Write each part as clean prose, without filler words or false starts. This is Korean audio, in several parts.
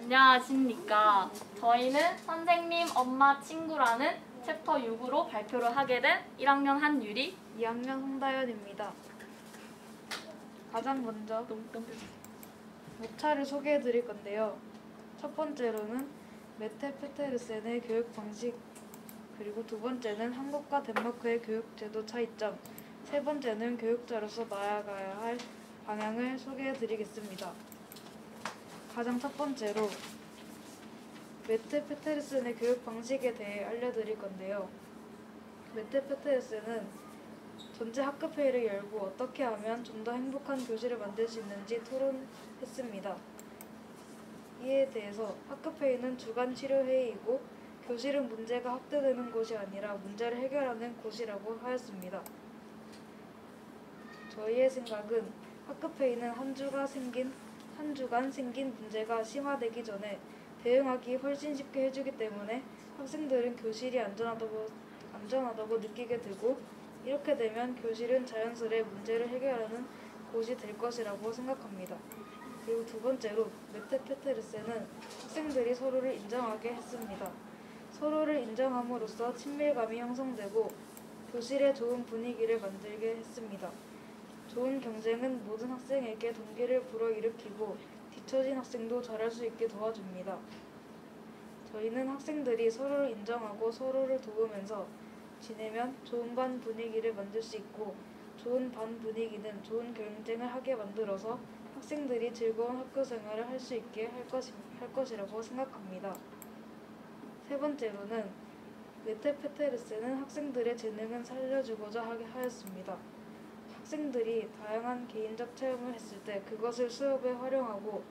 안녕하십니까. 저희는 선생님, 엄마, 친구라는 챕터 6으로 발표를 하게 된 1학년 한유리, 2학년 홍다연입니다. 가장 먼저 목차를 소개해 드릴 건데요. 첫 번째로는 메테 페테르센의 교육 방식, 그리고 두 번째는 한국과 덴마크의 교육 제도 차이점, 세 번째는 교육자로서 나아가야 할 방향을 소개해 드리겠습니다. 가장 첫 번째로 메테 페테르센의 교육 방식에 대해 알려드릴 건데요. 메테 페테르센은 전체 학급회의를 열고 어떻게 하면 좀 더 행복한 교실을 만들 수 있는지 토론했습니다. 이에 대해서 학급회의는 주간 치료회의이고 교실은 문제가 확대되는 곳이 아니라 문제를 해결하는 곳이라고 하였습니다. 저희의 생각은 학급회의는 한 주간 생긴 문제가 심화되기 전에 대응하기 훨씬 쉽게 해주기 때문에 학생들은 교실이 안전하다고 느끼게 되고, 이렇게 되면 교실은 자연스레 문제를 해결하는 곳이 될 것이라고 생각합니다. 그리고 두 번째로 메테 페테르센은 학생들이 서로를 인정하게 했습니다. 서로를 인정함으로써 친밀감이 형성되고 교실에 좋은 분위기를 만들게 했습니다. 좋은 경쟁은 모든 학생에게 동기를 불어일으키고 뒤처진 학생도 잘할 수 있게 도와줍니다. 저희는 학생들이 서로를 인정하고 서로를 도우면서 지내면 좋은 반 분위기를 만들 수 있고, 좋은 반 분위기는 좋은 경쟁을 하게 만들어서 학생들이 즐거운 학교 생활을 할 수 있게 할 것이라고 생각합니다. 세 번째로는 메테 페테르센은 학생들의 재능은 살려주고자 하였습니다. 학생들이 다양한 개인적 체험을 했을 때 그것을 수업에 활용하고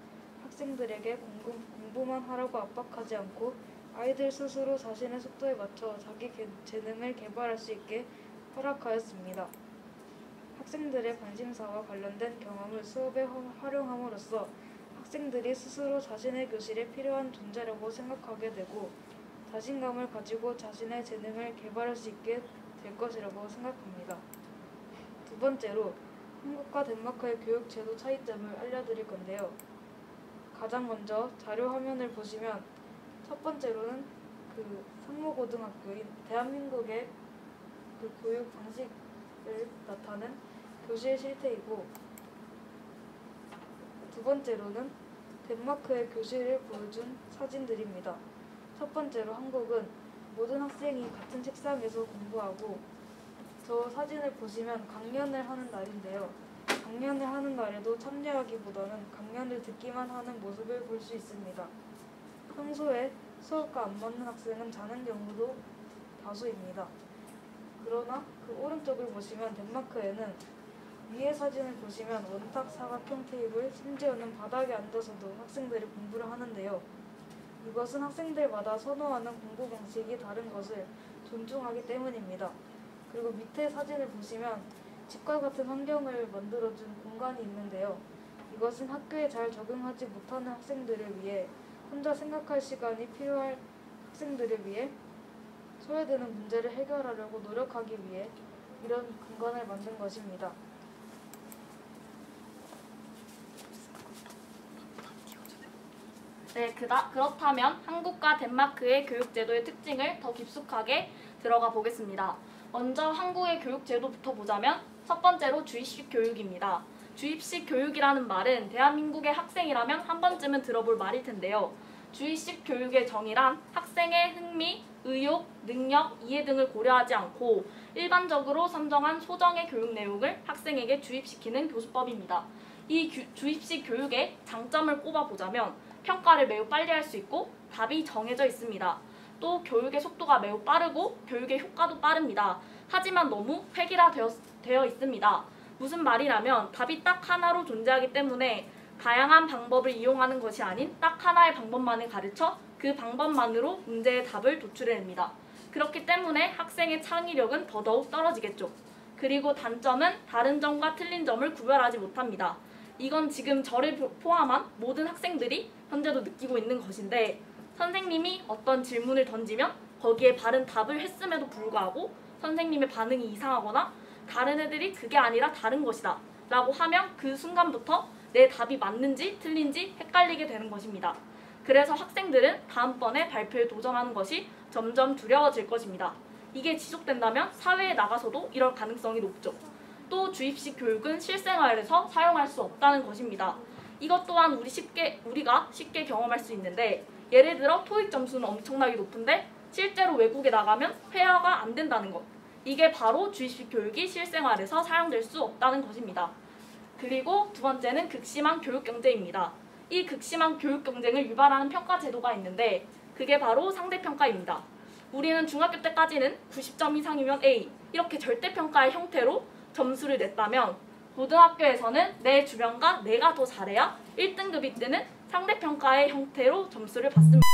학생들에게 공부만 하라고 압박하지 않고 아이들 스스로 자신의 속도에 맞춰 자기 재능을 개발할 수 있게 허락하였습니다. 학생들의 관심사와 관련된 경험을 수업에 활용함으로써 학생들이 스스로 자신의 교실에 필요한 존재라고 생각하게 되고 자신감을 가지고 자신의 재능을 개발할 수 있게 될 것이라고 생각합니다. 두 번째로 한국과 덴마크의 교육 제도 차이점을 알려드릴 건데요. 가장 먼저 자료 화면을 보시면 첫 번째로는 상무고등학교인 대한민국의 교육 방식을 나타낸 교실 실태이고, 두 번째로는 덴마크의 교실을 보여준 사진들입니다. 첫 번째로 한국은 모든 학생이 같은 책상에서 공부하고, 저 사진을 보시면 강연을 하는 날인데요. 강연을 하는 날에도 참여하기보다는 강연을 듣기만 하는 모습을 볼 수 있습니다. 평소에 수업과 안 맞는 학생은 자는 경우도 다수입니다. 그러나 그 오른쪽을 보시면 덴마크에는 위의 사진을 보시면 원탁 사각형 테이블, 심지어는 바닥에 앉아서도 학생들이 공부를 하는데요. 이것은 학생들마다 선호하는 공부 방식이 다른 것을 존중하기 때문입니다. 그리고 밑에 사진을 보시면 집과 같은 환경을 만들어준 공간이 있는데요. 이것은 학교에 잘 적응하지 못하는 학생들을 위해, 혼자 생각할 시간이 필요할 학생들을 위해, 소외되는 문제를 해결하려고 노력하기 위해 이런 공간을 만든 것입니다. 네, 그렇다면 한국과 덴마크의 교육제도의 특징을 더 깊숙하게 들어가 보겠습니다. 먼저 한국의 교육제도부터 보자면 첫 번째로 주입식 교육입니다. 주입식 교육이라는 말은 대한민국의 학생이라면 한 번쯤은 들어볼 말일 텐데요. 주입식 교육의 정의란 학생의 흥미, 의욕, 능력, 이해 등을 고려하지 않고 일반적으로 선정한 소정의 교육 내용을 학생에게 주입시키는 교수법입니다. 이 주입식 교육의 장점을 꼽아보자면 평가를 매우 빨리 할 수 있고 답이 정해져 있습니다. 또 교육의 속도가 매우 빠르고 교육의 효과도 빠릅니다. 하지만 너무 획일화되어 있습니다. 무슨 말이냐면 답이 딱 하나로 존재하기 때문에 다양한 방법을 이용하는 것이 아닌 딱 하나의 방법만을 가르쳐 그 방법만으로 문제의 답을 도출해냅니다. 그렇기 때문에 학생의 창의력은 더더욱 떨어지겠죠. 그리고 단점은 다른 점과 틀린 점을 구별하지 못합니다. 이건 지금 저를 포함한 모든 학생들이 현재도 느끼고 있는 것인데, 선생님이 어떤 질문을 던지면 거기에 바른 답을 했음에도 불구하고 선생님의 반응이 이상하거나 다른 애들이 그게 아니라 다른 것이다 라고 하면 그 순간부터 내 답이 맞는지 틀린지 헷갈리게 되는 것입니다. 그래서 학생들은 다음번에 발표에 도전하는 것이 점점 두려워질 것입니다. 이게 지속된다면 사회에 나가서도 이럴 가능성이 높죠. 또 주입식 교육은 실생활에서 사용할 수 없다는 것입니다. 이것 또한 우리가 쉽게 경험할 수 있는데, 예를 들어 토익 점수는 엄청나게 높은데 실제로 외국에 나가면 회화가 안 된다는 것. 이게 바로 주입식 교육이 실생활에서 사용될 수 없다는 것입니다. 그리고 두 번째는 극심한 교육 경쟁입니다. 이 극심한 교육 경쟁을 유발하는 평가 제도가 있는데 그게 바로 상대평가입니다. 우리는 중학교 때까지는 90점 이상이면 A, 이렇게 절대평가의 형태로 점수를 냈다면, 고등학교에서는 내 주변과 내가 더 잘해야 1등급이 뜨는 상대평가의 형태로 점수를 받습니다.